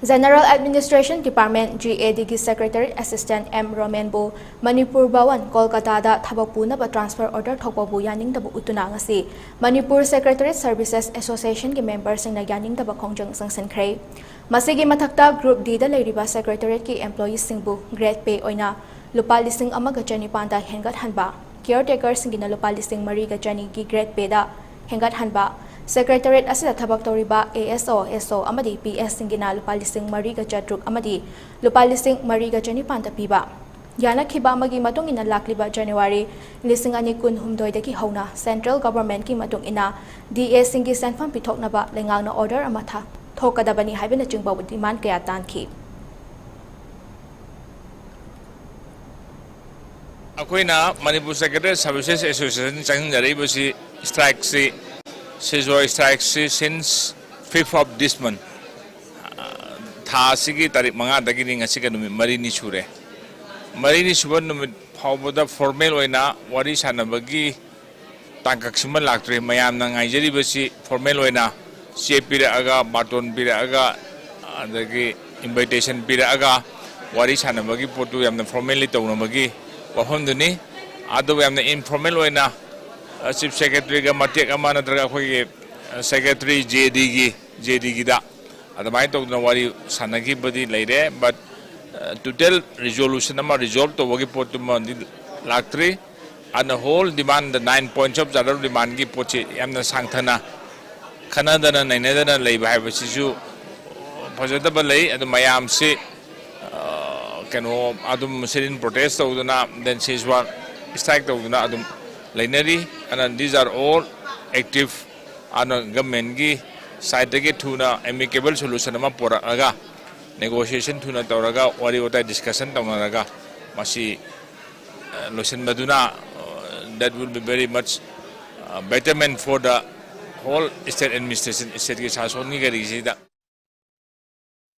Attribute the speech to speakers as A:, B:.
A: General Administration Department GAD Secretariat Assistant M.Romen bu Manipur Bhavan Kolkata da thabak punaba transfer order thokpabu yaningdaba ootuna ngasi Manipur Secretariat Services Association ki members singna yaningdaba khongjang changsinkhre masigi mathakta group D da leiriba secretariat ki employees singbu grade pay oina lupa lising amaga chanipan da hengat hanba caretaker singina lupa lising mariga chani ki grade pay da hengat hanba Secretariat asida thabak toriba ASO, SO amadi PS singina lupa lising mariga chatruk amadi lupa lising mariga chanipan da piba yana khiba magi matung ina lakliba January lising ani kun humdoi daki hauna central government ki matung ina DA singi senfam pithoknaba lengangna order amatha thokadabani haibena chingba demand kaya tanki
B: Akoina Manipur Secretariat Services Association changsinkhre bosi strike si Sejoy strikes since 5th of this month. Thasigi tarik manga dagi ni ngasi ka numit marini chure. Marini chure numit phawboda formal oina wari sanabagi tangkak siman laktre mayam na ngaijari basi formal oina CA pira aga baton pira aga dagi invitation pira aga wari sanabagi potu yamna formally tawnabagi wahonduni ado yamna informal oina Chief Secretary ga matek ama natraga khoi Secretary JD da adamai tokna wari sanagi badi leire but total resolution ama resolve to wagi potuma laktri and the whole demand the 9 points of jadar demand gi pochi yamna sangthana khanadana nainadana leiba haibasisu phajada balai adu mayam se kano adum serin protest tawduna then sejwa strike tawduna adum Linary and these are all active on government gi side ge thuna amicable solution ama pora aga negotiation thuna tawraga wari wata discussion tawnaga masi lotion maduna that will be very much betterment for the whole state administration state ge sasoni ga